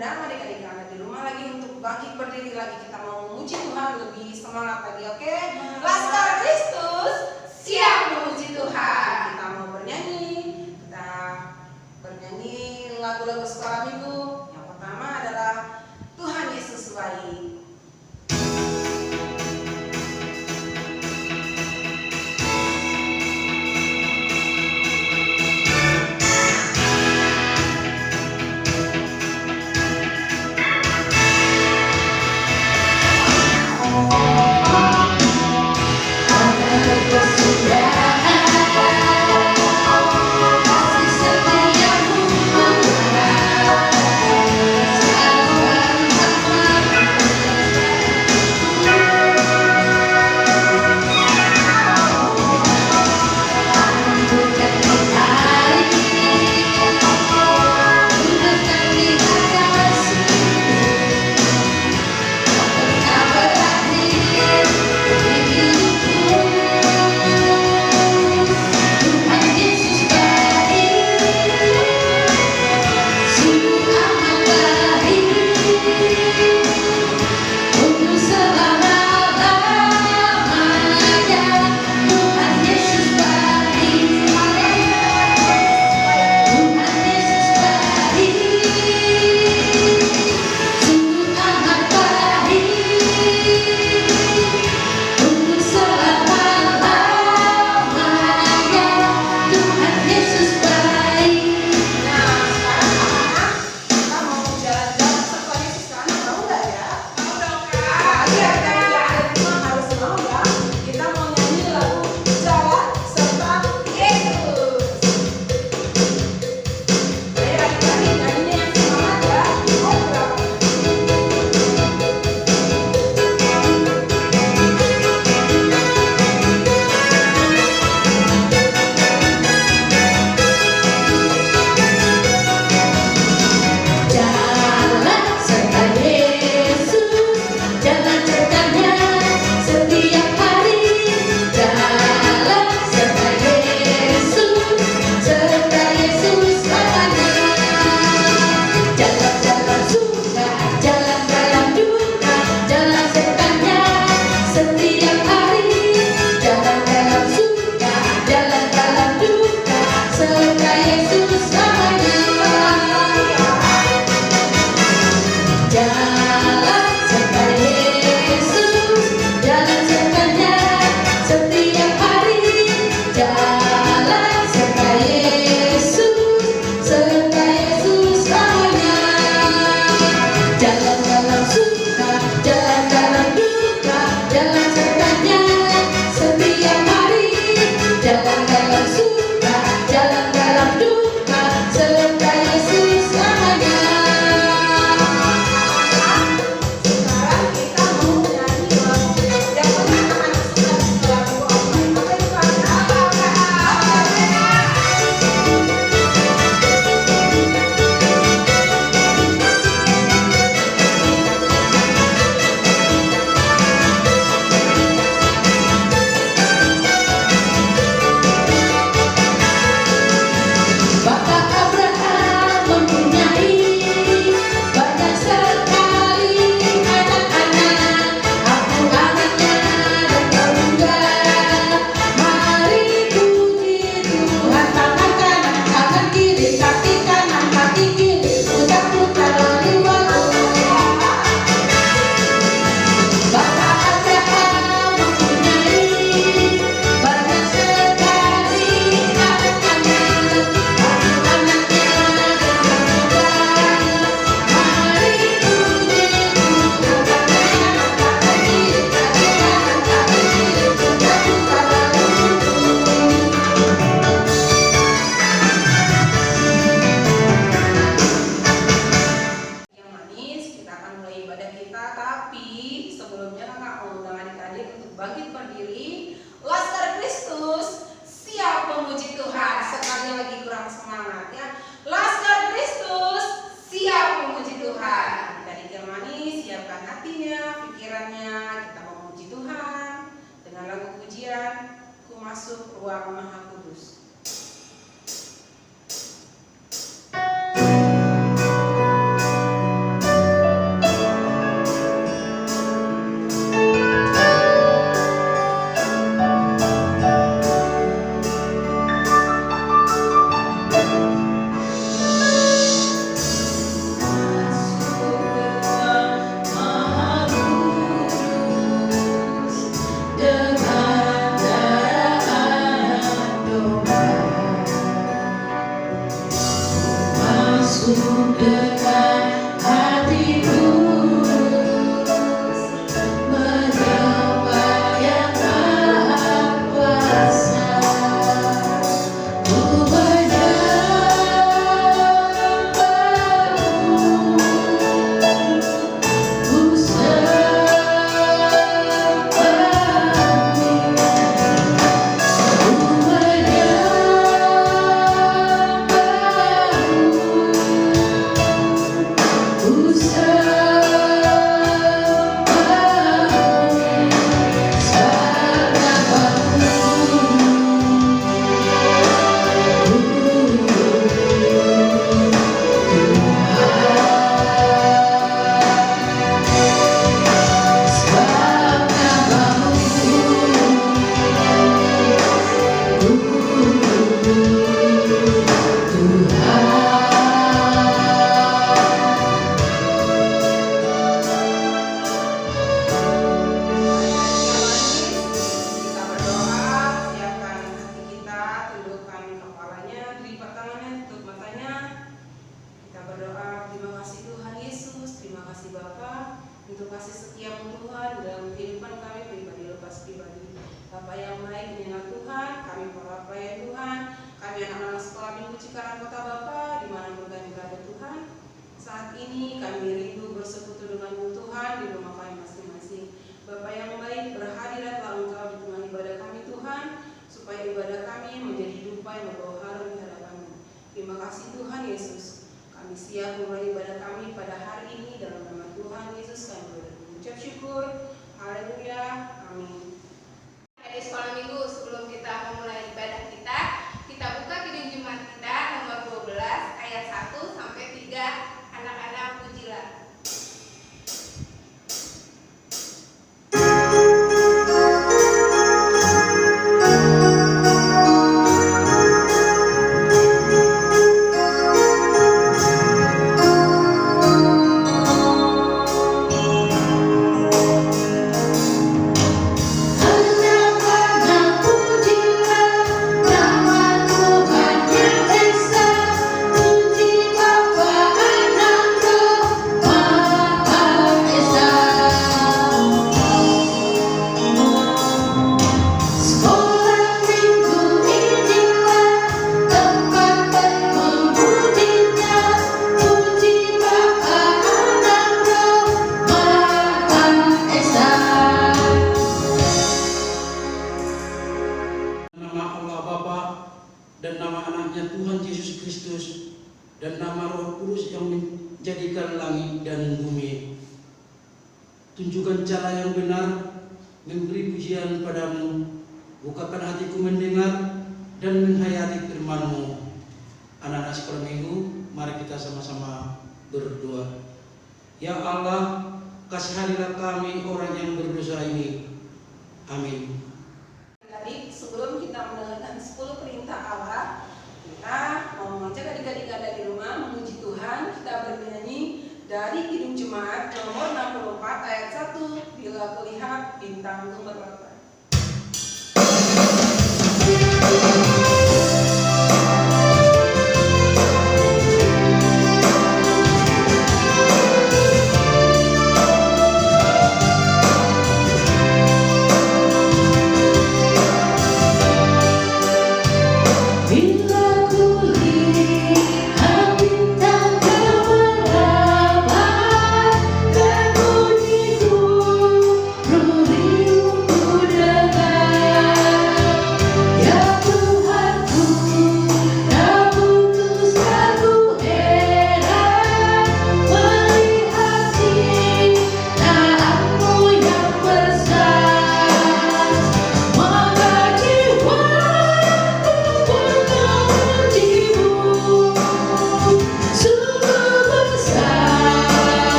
undang adik-adik yang ada di rumah lagi untuk bangkit berdiri lagi. Kita mau memuji Tuhan lebih semangat lagi, oke? Laskar Kristus siap memuji Tuhan. Kita mau bernyanyi. Kita bernyanyi lagu-lagu sekolah minggu. Yang pertama adalah Tuhan Yesus baik. Jalan dalam suka, jalan dalam duka. Tunjukkan cara yang benar, memberi pujian padamu, bukakan hatiku mendengar dan menghayati firman-Mu. Anak-anak sekolah minggu, mari kita sama-sama berdoa. Ya Allah, kasihanilah kami orang yang berdosa ini. Amin. Tadi sebelum kita mendengarkan 10 perintah Allah, kita mau mengajak adik-adik ada di rumah memuji Tuhan. Kita bernyanyi dari Kidung Jemaat nomor 64 ayat 1, bila kulihat bintang gemerlap.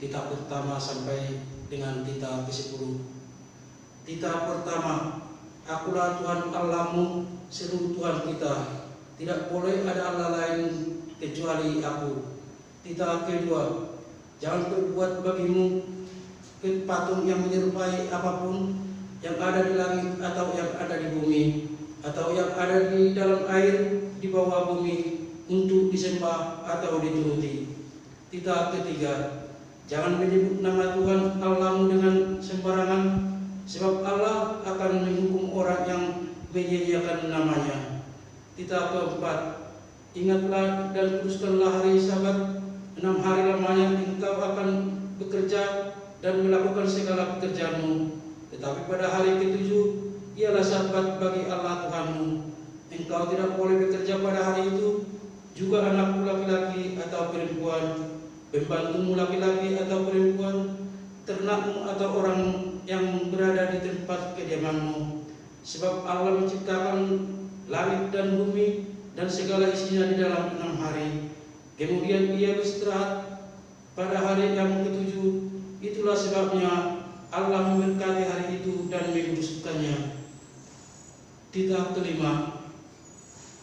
Titah pertama sampai dengan titah ke-10. Titah pertama, Akulah Tuhan Allahmu, seru Tuhan kita. Tidak boleh ada Allah lain kecuali Aku. Titah kedua, jangan berbuat bagimu patung yang menyerupai apapun yang ada di langit atau yang ada di bumi atau yang ada di dalam air di bawah bumi untuk disembah atau dituruti. Titah ketiga, jangan menyebut nama Tuhan Allahmu dengan sembarangan, sebab Allah akan menghukum orang yang menyia-nyiakan namanya. Titah keempat, ingatlah dan kuduskanlah hari Sabat. 6 hari lamanya engkau akan bekerja dan melakukan segala pekerjaanmu. Tetapi pada hari ke-7 ialah Sabat bagi Allah Tuhanmu. Engkau tidak boleh bekerja pada hari itu, juga anakmu laki-laki atau perempuan, pembantumu laki-laki atau perempuan, ternakmu atau orang yang berada di tempat kediamanmu. Sebab Allah menciptakan langit dan bumi dan segala isinya di dalam 6 hari. Kemudian Ia beristirahat pada hari yang ke-7. Itulah sebabnya Allah memberkati hari itu dan menguduskannya. Titah kelima,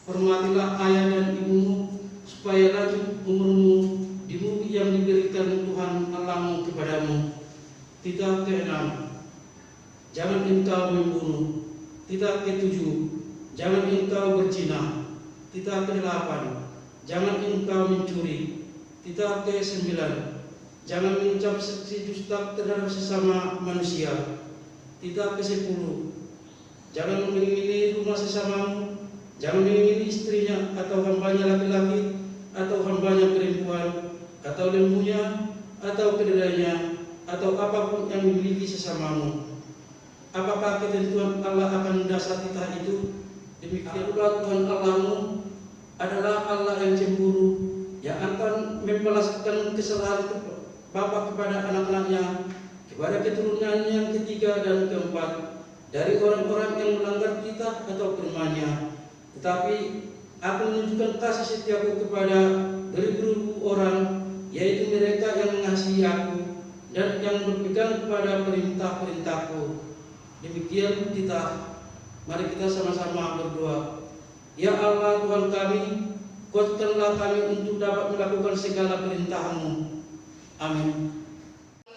hormatilah ayah dan ibumu, supaya lanjut umurmu di bumi yang diberikan Tuhan Allahmu kepadamu. Titah keenam, jangan engkau membunuh. Titah ketujuh, jangan engkau berzina. Titah kedelapan, jangan engkau mencuri. Titah ke-9, jangan mengucap saksi dusta terhadap sesama manusia. Titah ke-10, jangan mengingini rumah sesamamu, jangan mengingini istrinya atau hambanya laki-laki atau hambanya perempuan atau lembunya atau keledainya atau apapun yang dimiliki sesamamu. Apakah ketentuan Allah akan dasar titah itu? Demikianlah Tuhan Allahmu adalah Allah yang cemburu, yang akan membalaskan kesalahan bapa kepada anak-anaknya, kepada keturunan yang ketiga dan keempat dari orang-orang yang melanggar titah atau firman-Nya. Tetapi Aku menunjukkan kasih setiaku kepada beribu-ribu orang, yaitu mereka yang mengasihi Aku dan yang berpegang kepada perintah-perintahku. Demikian kita, mari kita sama-sama berdoa. Ya Allah Tuhan kami, kuatkanlah kami untuk dapat melakukan segala perintah-Mu. Amin.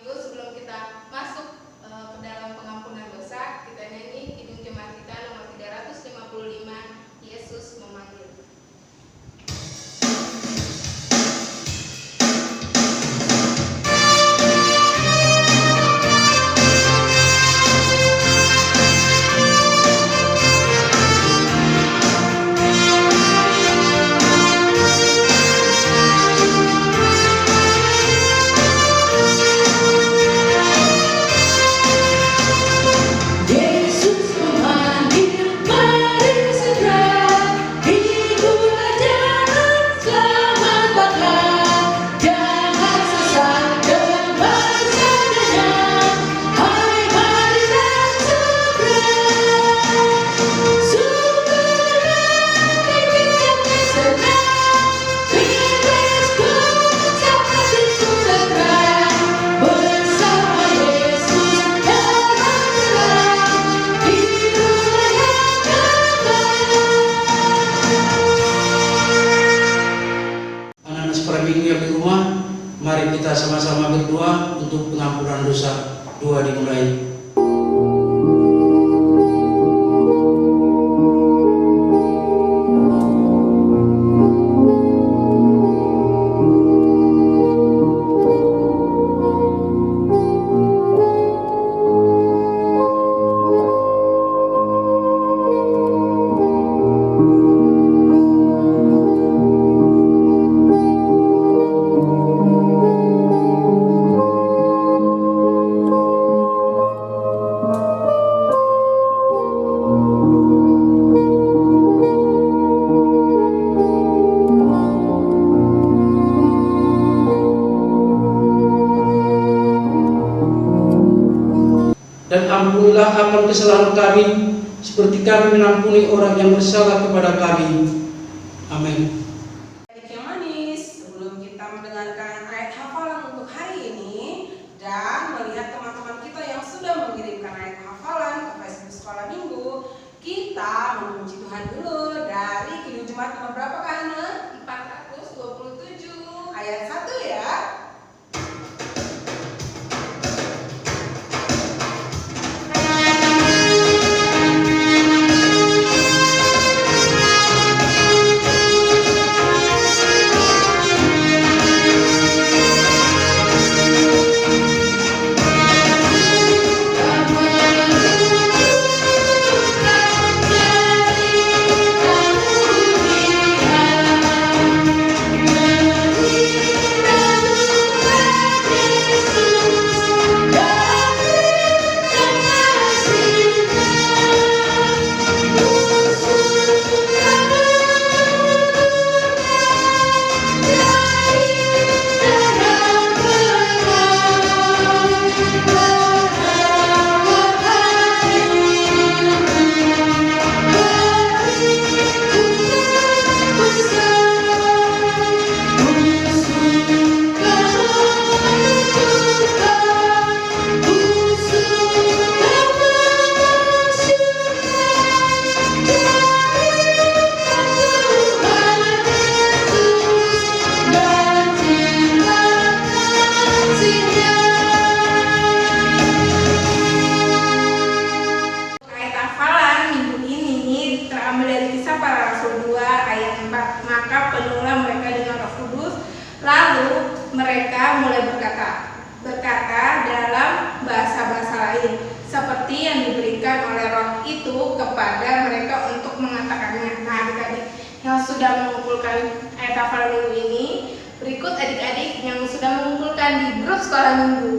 Sebelum kita masuk ke dalam pengampunan dosa, kita nyanyi Kidung Jemaat kita nomor 355, Yesus memanggil. Mari kita sama-sama berdoa untuk pengampunan dosa. Doa dimulai. Dan ampunilah akan kesalahan kami, seperti kami mengampuni orang yang bersalah kepada kami. Amin. Adik yang manis, sebelum kita mendengarkan ayat hafalan untuk hari ini, Dan melihat teman-teman kita yang sudah mengirimkan ayat hafalan ke Facebook Sekolah Minggu, kita memuji Tuhan dulu dari Kidung Jemaat nomor berapa Kak Hana? 427. Ayat 1 ya. Ayat hafalan minggu ini terambil dari Kisah Para Rasul 2 ayat 4. Maka penuhlah mereka dengan Roh Kudus, lalu mereka mulai berkata dalam bahasa-bahasa lain, seperti yang diberikan oleh Roh itu kepada mereka untuk mengatakannya. Nah, adik-adik yang sudah mengumpulkan ayat hafalan minggu ini, berikut adik-adik yang sudah mengumpulkan di grup sekolah minggu.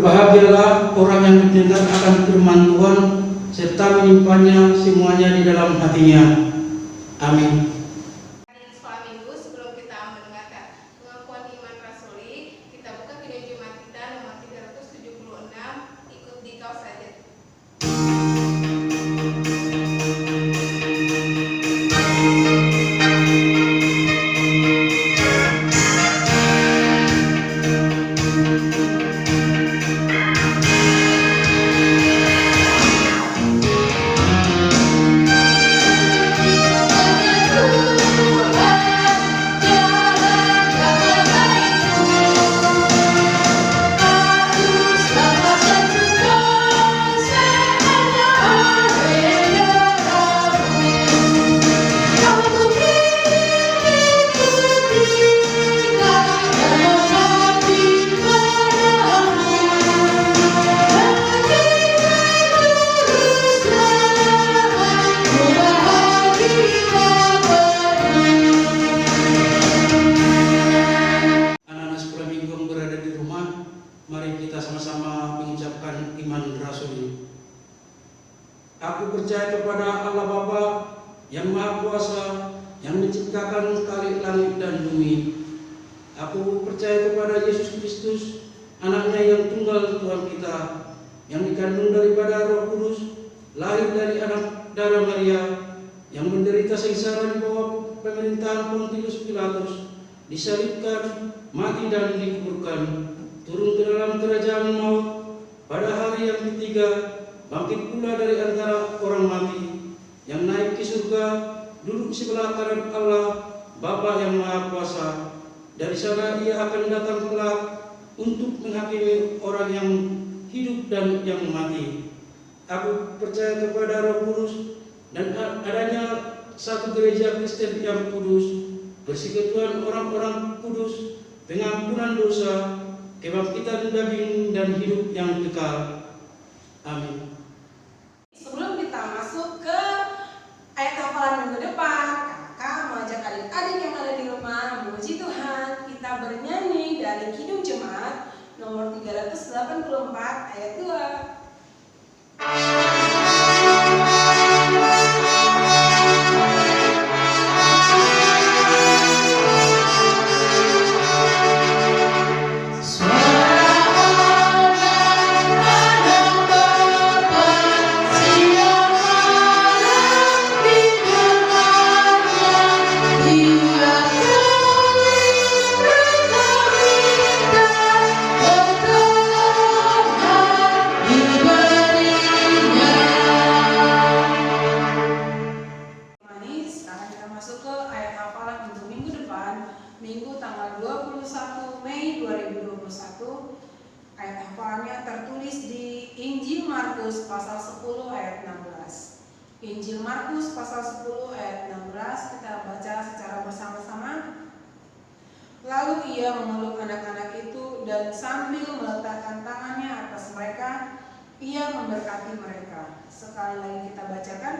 Berbahagialah orang yang mendengar akan firman Tuhan serta menyimpannya semuanya di dalam hatinya. Amin. Hadirin sekolah minggu, sebelum kita mendengarkan pengakuan iman rasuli, kita buka video Jumat kita nomor 376, ikut di kaos saja. Anak-anak sekolah minggu yang berada di rumah, mari kita sama-sama mengucapkan iman rasuli. Aku percaya kepada Allah Bapa yang Maha Kuasa, yang menciptakan langit dan bumi. Aku percaya kepada Yesus Kristus, anaknya yang tunggal Tuhan kita, yang dikandung daripada Roh Kudus, lahir dari anak darah Maria, yang menderita sengsara di bawah pemerintahan Pontius Pilatus, disalibkan, mati dan dikuburkan, turun ke dalam kerajaan maut, pada hari yang ketiga bangkit pula dari antara orang mati, yang naik ke surga, duduk sebelah kanan Allah Bapa yang Maha Kuasa. Dari sana ia akan datang kelak untuk menghakimi orang yang hidup dan yang mati. Aku percaya kepada Roh Kudus dan adanya satu gereja Kristen yang kudus, persekutuan orang-orang kudus, pengampunan dosa, kebangkitan daging dan hidup yang kekal. Amin. Sebelum kita masuk ke ayat hafalan minggu depan, kakak mengajak adik-adik yang ada di rumah memuji Tuhan. Kita bernyanyi dari Kidung Jemaat nomor 384 ayat 2. Minggu tanggal 21 Mei 2021. Ayat hafalannya tertulis di Injil Markus pasal 10 ayat 16. Injil Markus pasal 10 ayat 16, kita baca secara bersama-sama. Lalu ia memeluk anak-anak itu dan sambil meletakkan tangannya atas mereka, ia memberkati mereka. Sekali lagi kita bacakan.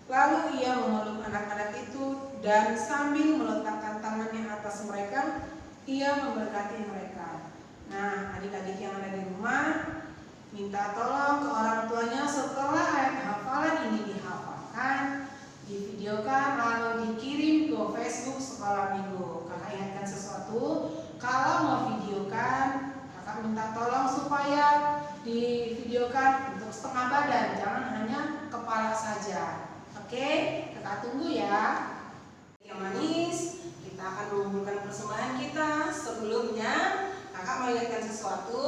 Lalu ia memeluk anak-anak itu dan sambil meletakkan tangannya atas mereka, ia memberkati mereka. Nah, adik-adik yang ada di rumah, minta tolong ke orang tuanya setelah ayat hafalan ini dihafalkan, divideokan, lalu dikirim ke Facebook Sekolah Minggu. Kakak ingatkan sesuatu, kalau mau videokan, kakak minta tolong supaya divideokan untuk setengah badan, jangan hanya kepala saja. Oke, kakak tunggu ya. Yang manis, kita akan mengumpulkan persembahan kita. Sebelumnya, kakak mau ingatkan sesuatu.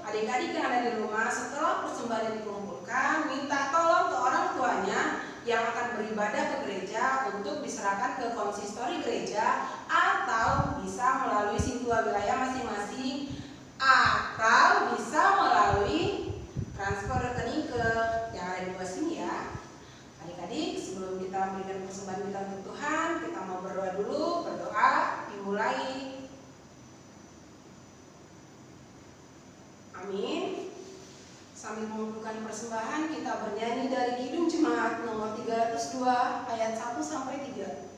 Adik-adik yang ada di rumah, setelah persembahan dikumpulkan, minta tolong ke orang tuanya yang akan beribadah ke gereja untuk diserahkan ke konsistori gereja, atau bisa melalui sintua wilayah masing-masing, atau bisa melalui transfer rekening ke yang ada di bawah sini ya. Adik-adik, sebelum kita memberikan persembahan kita untuk Tuhan, kita mau berdoa dulu. Berdoa dimulai. Amin. Sambil mengumpulkan persembahan, kita bernyanyi dari Kidung Jemaat nomor 302 ayat 1 sampai 3.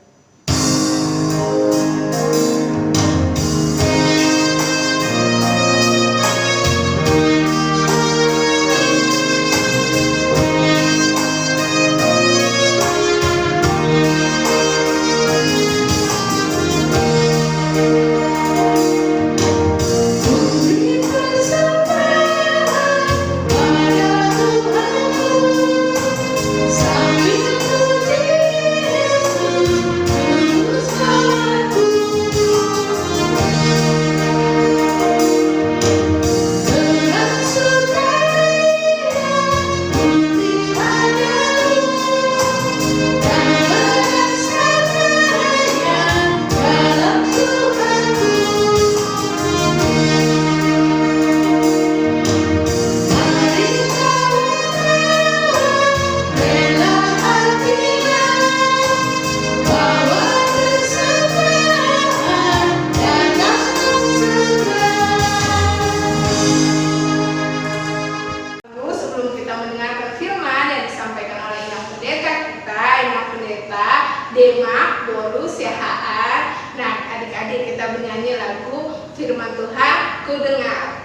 mendengarkan firman yang disampaikan oleh Imam Pendeta kita, Imam Pendeta Demak Borus Yahaan. Nah, adik-adik kita bernyanyi lagu Firman Tuhan Ku Dengar.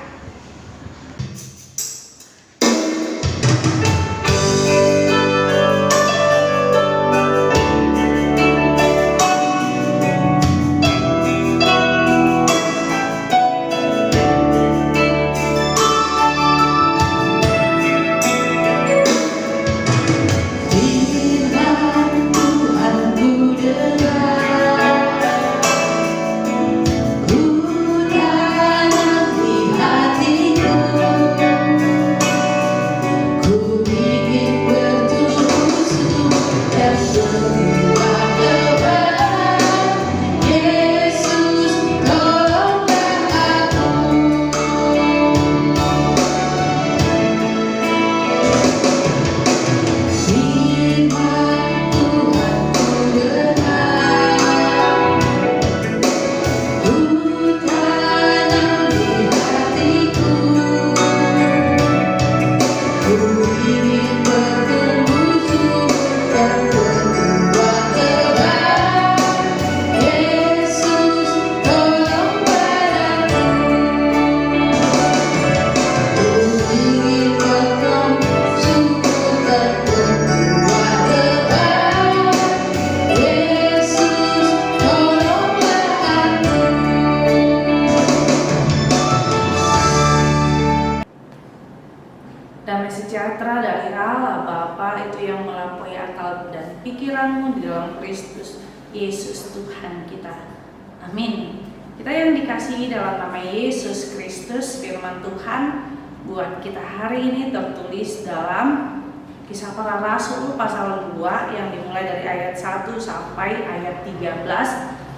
Damai sejahtera dari Allah Bapa itu yang melampaui akal dan pikiranmu di dalam Kristus Yesus Tuhan kita. Amin. Kita yang dikasihi dalam nama Yesus Kristus, firman Tuhan buat kita hari ini tertulis dalam Kisah Para Rasul pasal 2 yang dimulai dari ayat 1 sampai ayat 13.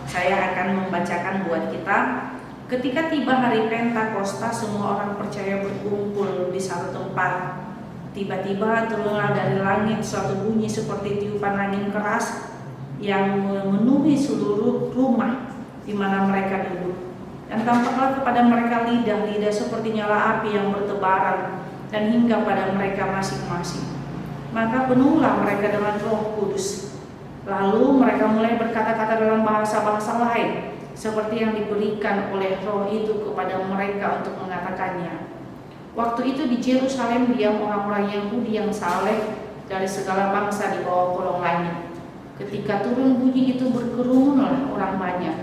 Saya akan membacakan buat kita. Ketika tiba hari Pentakosta, semua orang percaya berkumpul di satu tempat. Tiba-tiba turunlah dari langit suatu bunyi seperti tiupan angin keras yang memenuhi seluruh rumah di mana mereka duduk. Dan tampaklah kepada mereka lidah-lidah seperti nyala api yang bertebaran dan hingga pada mereka masing-masing. Maka penuhlah mereka dengan Roh Kudus. Lalu mereka mulai berkata-kata dalam bahasa-bahasa lain, seperti yang diberikan oleh Roh itu kepada mereka untuk mengatakannya. Waktu itu di Yerusalem diam orang-orang Yahudi yang saleh dari segala bangsa di bawah kolong langit. Ketika turun bunyi itu berkerumunlah orang banyak.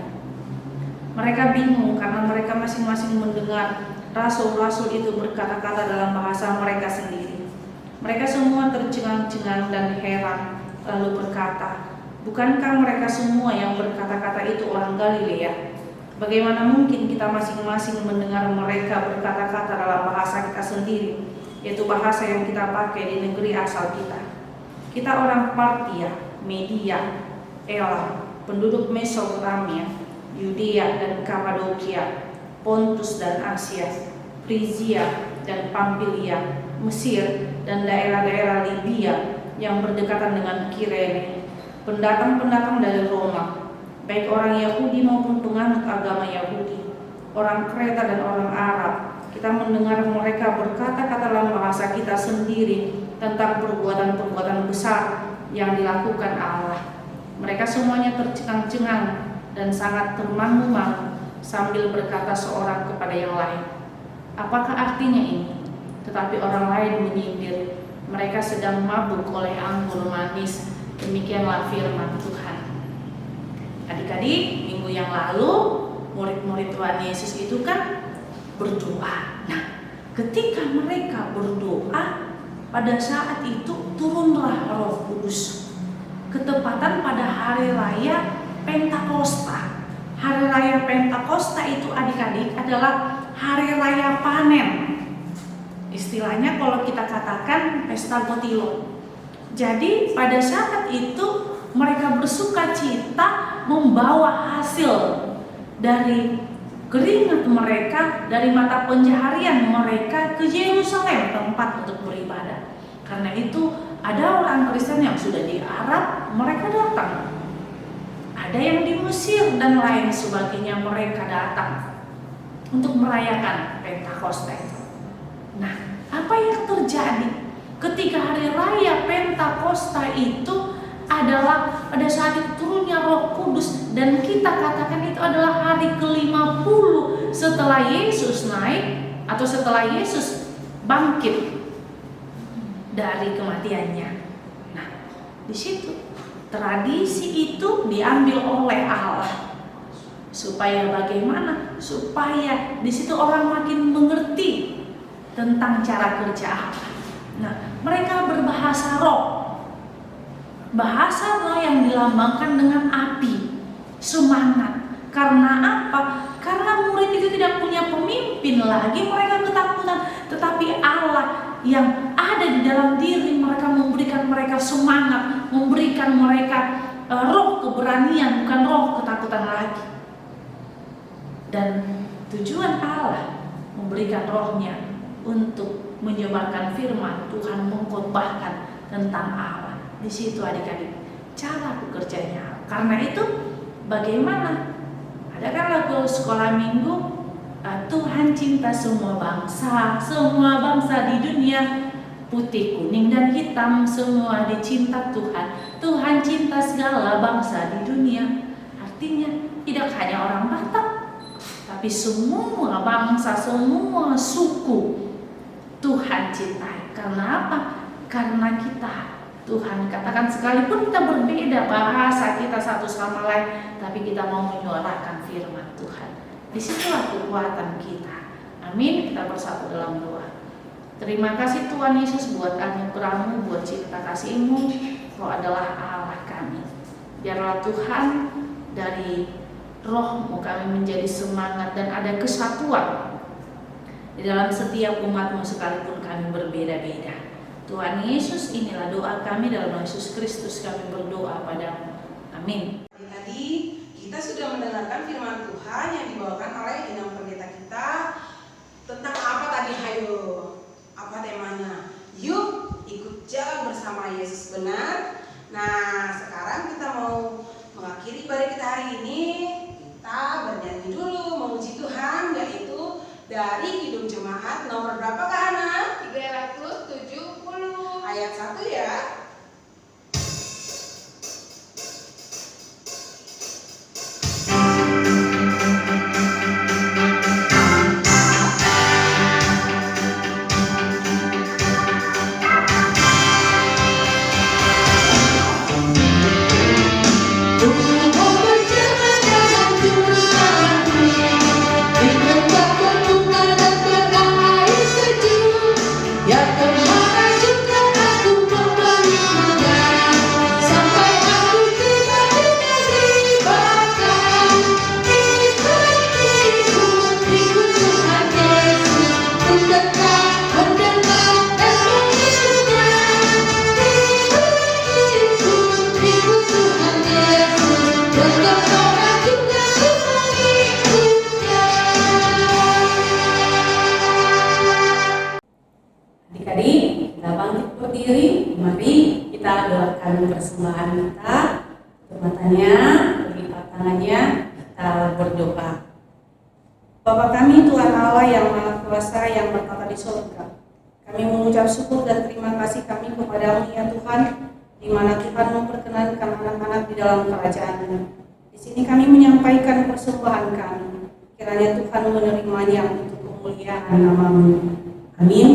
Mereka bingung karena mereka masing-masing mendengar rasul-rasul itu berkata-kata dalam bahasa mereka sendiri. Mereka semua tercengang-cengang dan heran, lalu berkata, "Bukankah mereka semua yang berkata-kata itu orang Galilea? Bagaimana mungkin kita masing-masing mendengar mereka berkata-kata dalam bahasa kita sendiri, yaitu bahasa yang kita pakai di negeri asal kita? Kita orang Partia, Media, Elam, penduduk Mesopotamia, Yudea dan Kapadokia, Pontus dan Asia, Frisia dan Pamfilia, Mesir dan daerah-daerah Libya yang berdekatan dengan Kirene, pendatang-pendatang dari Roma, baik orang Yahudi maupun penganut agama Yahudi, orang Kreta dan orang Arab. Kita mendengar mereka berkata-kata dalam bahasa kita sendiri tentang perbuatan-perbuatan besar yang dilakukan Allah. Mereka semuanya tercengang-cengang dan sangat termangu-mangu sambil berkata seorang kepada yang lain, "Apakah artinya ini?" Tetapi orang lain menyindir, "Mereka sedang mabuk oleh anggur manis." Demikianlah firman Tuhan. Adik-adik, minggu yang lalu murid-murid Tuhan Yesus itu kan berdoa. Nah, ketika mereka berdoa, pada saat itu turunlah Roh Kudus. Ketepatan pada hari raya Pentakosta. Hari raya Pentakosta itu adik-adik adalah hari raya panen. Istilahnya kalau kita katakan pesta Gotilo. Jadi pada saat itu mereka bersuka cita membawa hasil dari keringat mereka, dari mata pencaharian mereka ke Yerusalem, tempat untuk beribadah. Karena itu ada orang Kristen yang sudah di Arab, mereka datang. Ada yang di Mesir dan lain sebagainya, mereka datang untuk merayakan Pentakosta itu. Nah, apa yang terjadi? Pentakosta itu adalah pada saat itu turunnya Roh Kudus, dan kita katakan itu adalah hari ke-50 setelah Yesus naik atau setelah Yesus bangkit dari kematiannya. Nah, di situ tradisi itu diambil oleh Allah supaya bagaimana? Supaya di situ orang makin mengerti tentang cara kerja Allah. Nah, mereka berbahasa roh. Bahasa roh yang dilambangkan dengan api, semangat. Karena apa? Karena murid itu tidak punya pemimpin lagi, mereka ketakutan. Tetapi Allah yang ada di dalam diri mereka memberikan mereka semangat, memberikan mereka roh keberanian, bukan roh ketakutan lagi. Dan tujuan Allah memberikan rohnya untuk menyebarkan firman Tuhan, mengkhotbahkan tentang Allah. Di situ adik-adik cara bekerjanya. Karena itu bagaimana? Ada kan lagu sekolah minggu, Tuhan cinta semua bangsa di dunia, putih, kuning, dan hitam semua dicinta Tuhan. Tuhan cinta segala bangsa di dunia. Artinya tidak hanya orang Batak, tapi semua bangsa, semua suku Tuhan cintai. Karena apa? Karena kita, Tuhan katakan sekalipun kita berbeda bahasa kita satu sama lain, tapi kita mau menyuarakan firman Tuhan. Disitulah kekuatan kita. Amin. Kita bersatu dalam doa. Terima kasih Tuhan Yesus buat anugerah-Mu, buat cinta kasih-Mu. Roh adalah Allah kami. Biarlah Tuhan dari Roh-Mu kami menjadi semangat dan ada kesatuan di dalam setiap umat-Mu sekalipun kami berbeda-beda. Tuhan Yesus, inilah doa kami, dalam nama Yesus Kristus kami berdoa padamu. Amin. Tadi kita sudah mendengarkan firman Tuhan yang dibawakan oleh Inam Pendeta kita tentang apa tadi? Hayo, apa temanya? Yuk ikut jalan bersama Yesus, benar? Nah, sekarang kita mau mengakhiri ibadah kita hari ini. Kita bernyanyi dulu memuji Tuhan, yaitu dari Kidung Jemaat nomor berapa Kak Hana? 370. Ayat 1 ya. Adik-adik, kita bangkit berdiri. Mari kita doakan persembahan kita. Tutup matanya, berlipat tangannya, kita berdoa. Bapa kami, Tuhan Allah yang Maha Kuasa, yang bertata di surga, kami mengucap syukur dan terima kasih kami kepada-Mu ya Tuhan, di mana Tuhan memperkenankan anak-anak di dalam kerajaan-Mu. Di sini kami menyampaikan persembahan kami. Kiranya Tuhan menerimanya untuk kemuliaan nama-Mu. Amin.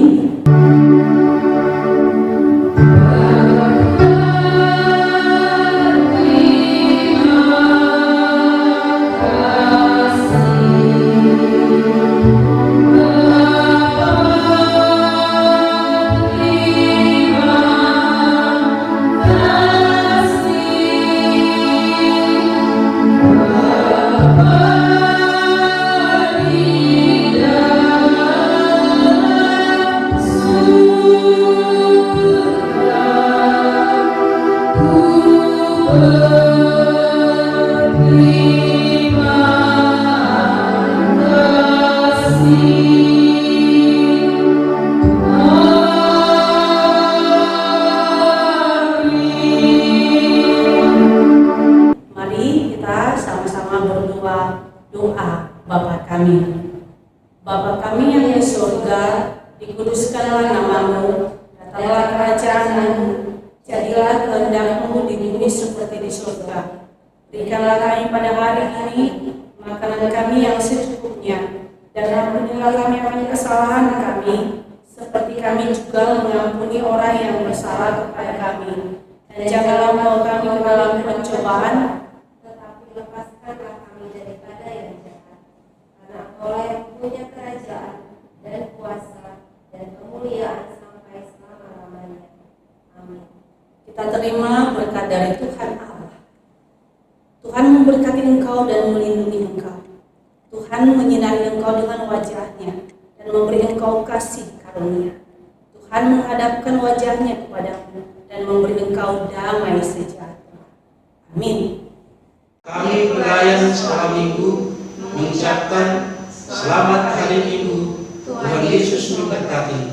Bapa kami yang di surga, dikuduskanlah nama-Mu, datanglah kerajaan-Mu, Jadilah kehendak-Mu di bumi seperti di surga. Berikanlah kami pada hari ini makanan kami yang secukupnya, dan ampunilah kami akan kesalahan kami, seperti kami juga mengampuni orang yang bersalah kepada kami. Dan janganlah membawa kami ke dalam pencobaan, tetapi lepaskanlah kami daripada yang jahat. Karena Engkaulah yang punya kerajaan dan kuasa dan kemuliaan sampai selama-lamanya. Amin. kita terima berkat dari Tuhan Allah. Tuhan memberkati engkau dan melindungi engkau. Tuhan menyinari engkau dengan wajah-Nya dan memberi engkau kasih karunia. Tuhan menghadapkan wajah-Nya kepadamu dan memberi engkau damai sejahtera. Amin. Kami pelayan sekolah minggu mengucapkan selamat hari Minggu. Tuhan Yesus memberkati.